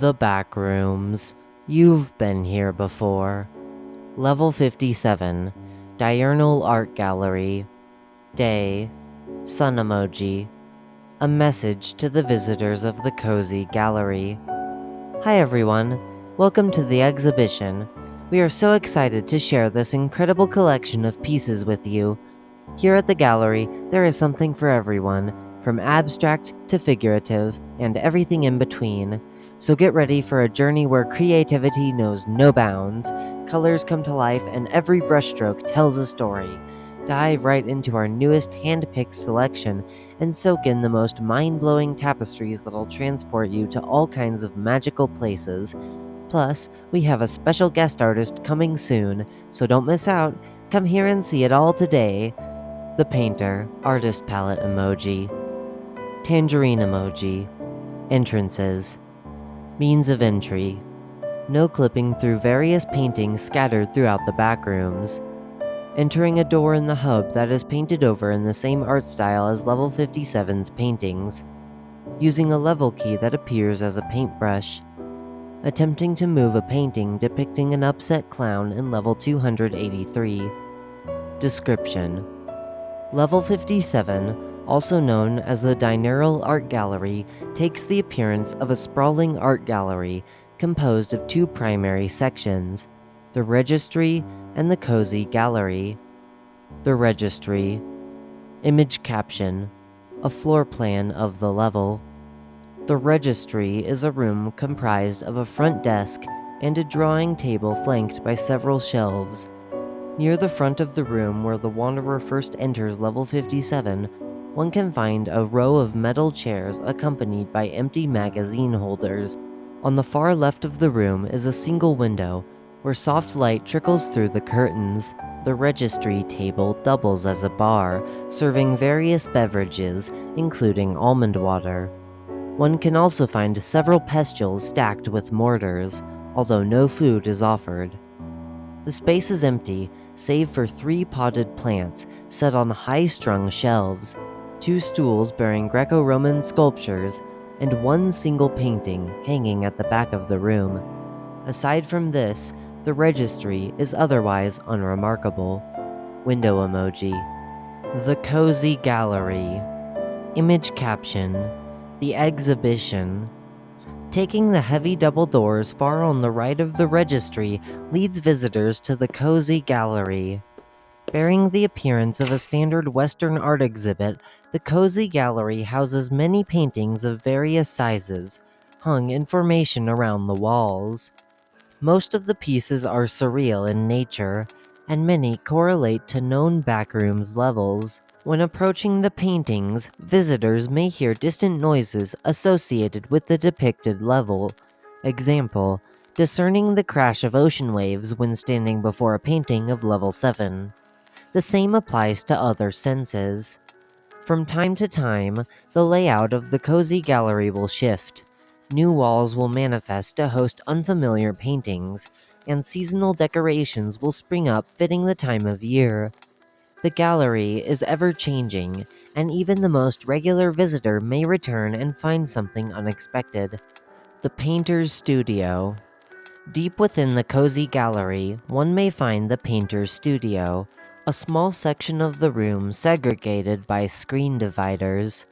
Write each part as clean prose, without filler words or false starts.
The Backrooms. You've been here before. Level 57. Diurnal Art Gallery. Day. Sun emoji. A message to the visitors of the Cozy Gallery. Hi everyone. Welcome to the exhibition. We are so excited to share this incredible collection of pieces with you. Here at the gallery, there is something for everyone, from abstract to figurative, and everything in between. So get ready for a journey where creativity knows no bounds, colors come to life, and every brushstroke tells a story. Dive right into our newest hand-picked selection and soak in the most mind-blowing tapestries that'll transport you to all kinds of magical places. Plus, we have a special guest artist coming soon, so don't miss out. Come here and see it all today. The painter, artist palette emoji, tangerine emoji, entrances, means of entry, no clipping through various paintings scattered throughout the backrooms, entering a door in the hub that is painted over in the same art style as level 57's paintings, using a level key that appears as a paintbrush, attempting to move a painting depicting an upset clown in level 283. Description: Level 57, also known as the Diurnal Art Gallery, takes the appearance of a sprawling art gallery composed of two primary sections, the Registry and the Cozy Gallery. The Registry. Image caption: a floor plan of the level. The Registry is a room comprised of a front desk and a drawing table flanked by several shelves. Near the front of the room where the wanderer first enters level 57, one can find a row of metal chairs accompanied by empty magazine holders. On the far left of the room is a single window, where soft light trickles through the curtains. The registry table doubles as a bar, serving various beverages, including almond water. One can also find several pestules stacked with mortars, although no food is offered. The space is empty, save for 3 potted plants set on high-strung shelves, 2 stools bearing Greco-Roman sculptures, and 1 single painting hanging at the back of the room. Aside from this, the registry is otherwise unremarkable. Window emoji. The Cozy Gallery. Image caption: the exhibition. Taking the heavy double doors far on the right of the registry leads visitors to the Cozy Gallery. Bearing the appearance of a standard Western art exhibit, the Cozy Gallery houses many paintings of various sizes, hung in formation around the walls. Most of the pieces are surreal in nature, and many correlate to known backrooms levels. When approaching the paintings, visitors may hear distant noises associated with the depicted level. Example: discerning the crash of ocean waves when standing before a painting of level 7. The same applies to other senses. From time to time, the layout of the Cozy Gallery will shift. New walls will manifest to host unfamiliar paintings, and seasonal decorations will spring up fitting the time of year. The gallery is ever-changing, and even the most regular visitor may return and find something unexpected. The Painter's Studio. Deep within the Cozy Gallery, one may find the Painter's Studio, a small section of the room segregated by screen dividers.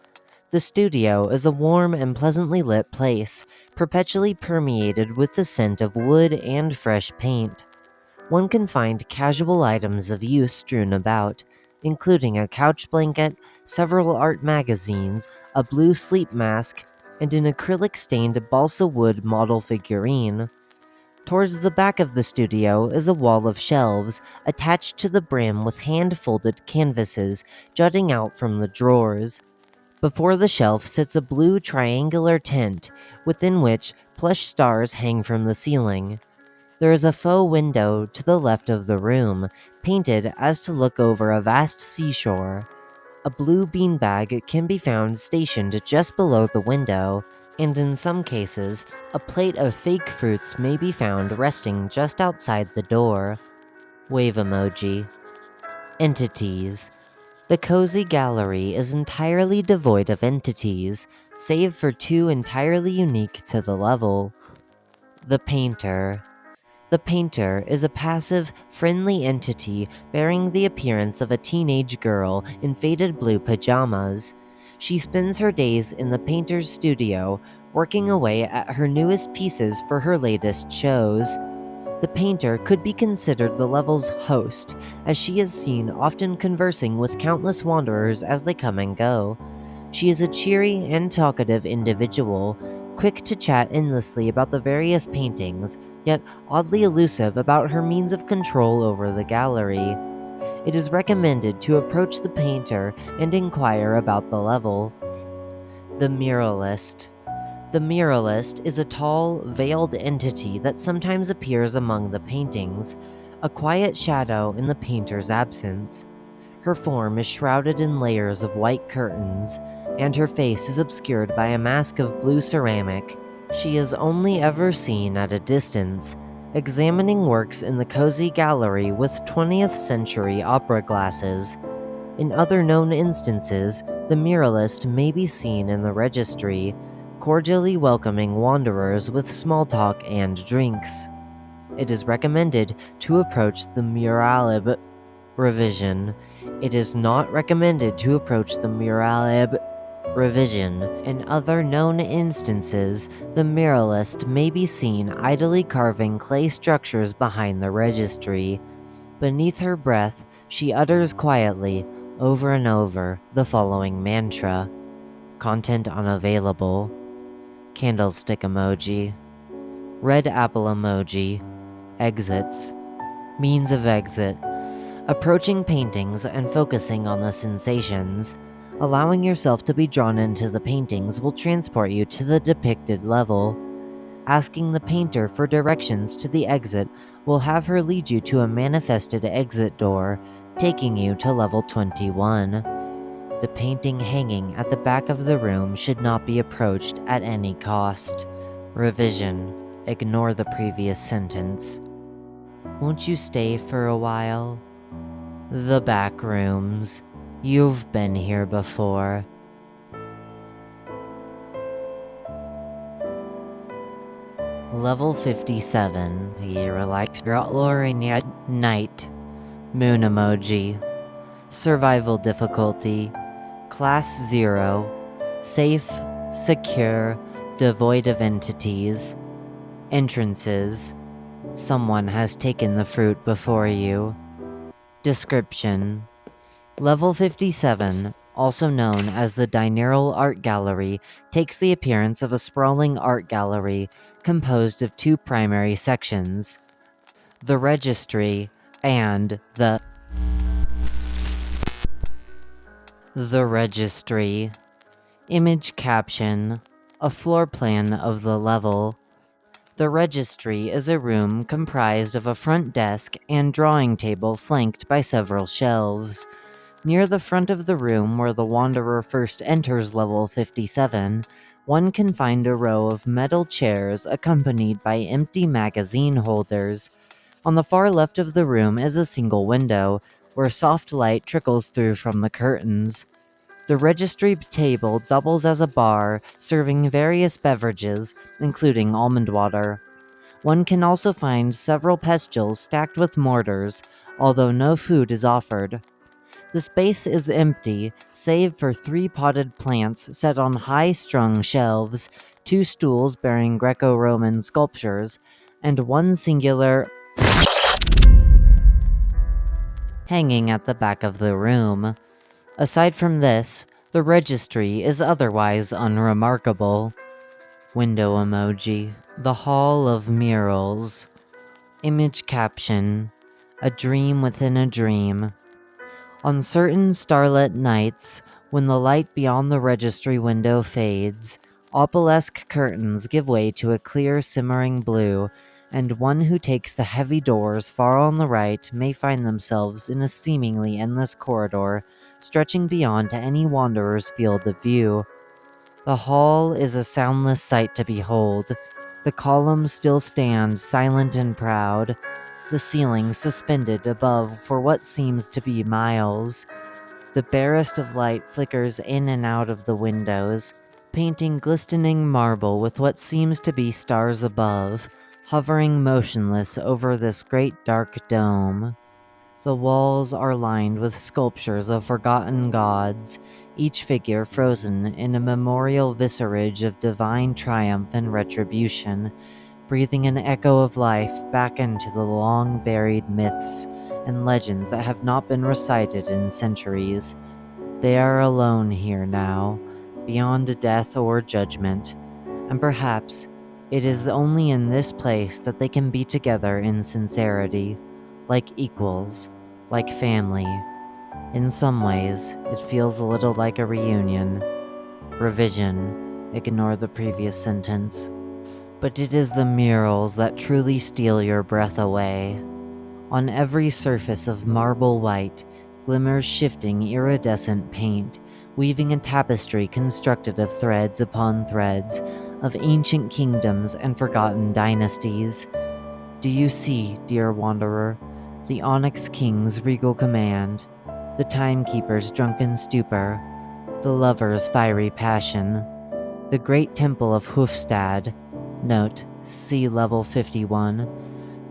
The studio is a warm and pleasantly lit place, perpetually permeated with the scent of wood and fresh paint. One can find casual items of use strewn about, including a couch blanket, several art magazines, a blue sleep mask, and an acrylic-stained balsa wood model figurine. Towards the back of the studio is a wall of shelves, attached to the brim with hand-folded canvases jutting out from the drawers. Before the shelf sits a blue triangular tent, within which plush stars hang from the ceiling. There is a faux window to the left of the room, painted as to look over a vast seashore. A blue beanbag can be found stationed just below the window, and in some cases, a plate of fake fruits may be found resting just outside the door. Wave emoji. Entities. The Cozy Gallery is entirely devoid of entities, save for 2 entirely unique to the level. The Painter. The Painter is a passive, friendly entity bearing the appearance of a teenage girl in faded blue pajamas. She spends her days in the painter's studio, working away at her newest pieces for her latest shows. The painter could be considered the level's host, as she is seen often conversing with countless wanderers as they come and go. She is a cheery and talkative individual, quick to chat endlessly about the various paintings, yet oddly elusive about her means of control over the gallery. It is recommended to approach the painter and inquire about the level. The Muralist. The muralist is a tall, veiled entity that sometimes appears among the paintings, a quiet shadow in the painter's absence. Her form is shrouded in layers of white curtains, and her face is obscured by a mask of blue ceramic. She is only ever seen at a distance, examining works in the cozy gallery with 20th century opera glasses. In other known instances, the muralist may be seen in the registry, cordially welcoming wanderers with small talk and drinks. It is recommended to approach the muralib revision. It is not recommended to approach the muralib revision. In other known instances, the muralist may be seen idly carving clay structures behind the registry. Beneath her breath, she utters quietly, over and over, the following mantra. Content unavailable. Candlestick emoji. Red apple emoji. Exits. Means of exit. Approaching paintings and focusing on the sensations. Allowing yourself to be drawn into the paintings will transport you to the depicted level. Asking the painter for directions to the exit will have her lead you to a manifested exit door, taking you to level 21. The painting hanging at the back of the room should not be approached at any cost. Revision. Ignore the previous sentence. Won't you stay for a while? The Backrooms. You've been here before. Level 57. Night. Moon emoji. Survival difficulty. Class 0. Safe, secure, devoid of entities. Entrances. Someone has taken the fruit before you. Description. Level 57, also known as the Diurnal Art Gallery, takes the appearance of a sprawling art gallery composed of two primary sections: the registry and the registry. Image caption: a floor plan of the level. The registry is a room comprised of a front desk and drawing table flanked by several shelves. Near the front of the room where the wanderer first enters level 57, one can find a row of metal chairs accompanied by empty magazine holders. On the far left of the room is a single window, where soft light trickles through from the curtains. The registry table doubles as a bar, serving various beverages, including almond water. One can also find several pestles stacked with mortars, although no food is offered. The space is empty, save for 3 potted plants set on high-strung shelves, 2 stools bearing Greco-Roman sculptures, and one singular hanging at the back of the room. Aside from this, the registry is otherwise unremarkable. Window emoji. The Hall of Murals. Image caption: a dream within a dream. On certain starlit nights, when the light beyond the registry window fades, opalesque curtains give way to a clear simmering blue, and one who takes the heavy doors far on the right may find themselves in a seemingly endless corridor, stretching beyond any wanderer's field of view. The hall is a soundless sight to behold. The columns still stand silent and proud, the ceiling suspended above for what seems to be miles. The barest of light flickers in and out of the windows, painting glistening marble with what seems to be stars above. hovering motionless over this great dark dome. The walls are lined with sculptures of forgotten gods, each figure frozen in a memorial vicarage of divine triumph and retribution, breathing an echo of life back into the long-buried myths and legends that have not been recited in centuries. They are alone here now, beyond death or judgment, and perhaps it is only in this place that they can be together in sincerity, like equals, like family. In some ways, it feels a little like a reunion. Revision. Ignore the previous sentence. But it is the murals that truly steal your breath away. On every surface of marble white glimmers shifting iridescent paint, weaving a tapestry constructed of threads upon threads, of ancient kingdoms and forgotten dynasties. Do you see, dear wanderer, the Onyx King's regal command, the Timekeeper's drunken stupor, the lover's fiery passion, the great temple of Hufstad, note, see level 51,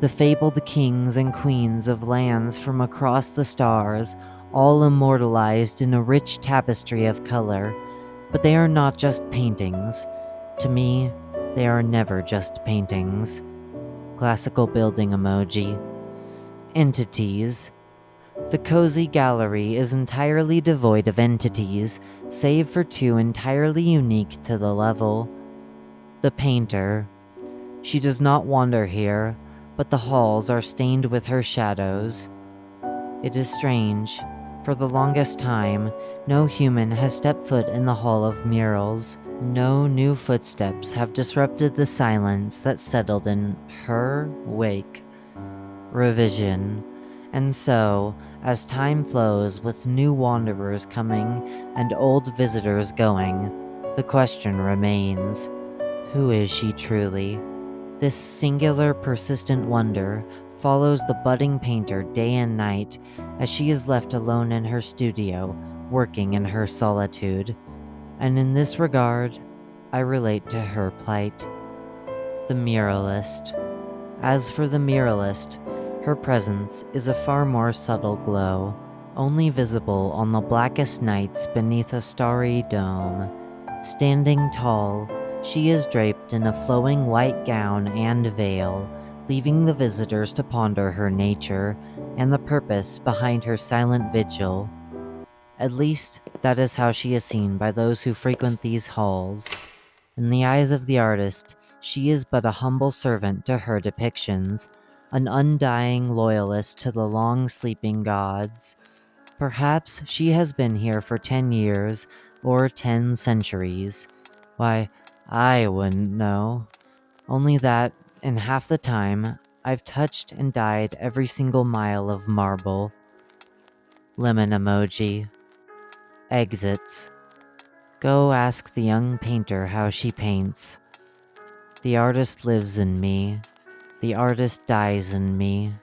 the fabled kings and queens of lands from across the stars, all immortalized in a rich tapestry of color. But they are not just paintings. To me, they are never just paintings. Classical building emoji. Entities. The cozy gallery is entirely devoid of entities, save for two entirely unique to the level. The painter. She does not wander here, but the halls are stained with her shadows. It is strange. For the longest time, no human has stepped foot in the Hall of Murals. No new footsteps have disrupted the silence that settled in her wake. Revision. And so, as time flows with new wanderers coming and old visitors going, the question remains, who is she truly? This singular, persistent wonder follows the budding painter day and night as she is left alone in her studio, working in her solitude. And in this regard, I relate to her plight. The muralist. As for the muralist, her presence is a far more subtle glow, only visible on the blackest nights beneath a starry dome. Standing tall, she is draped in a flowing white gown and veil, leaving the visitors to ponder her nature and the purpose behind her silent vigil. At least, that is how she is seen by those who frequent these halls. In the eyes of the artist, she is but a humble servant to her depictions, an undying loyalist to the long-sleeping gods. Perhaps she has been here for 10 years, or 10 centuries. Why, I wouldn't know. Only that, in half the time, I've touched and dyed every single mile of marble. Lemon emoji. Exits. Go ask the young painter how she paints. The artist lives in me. The artist dies in me.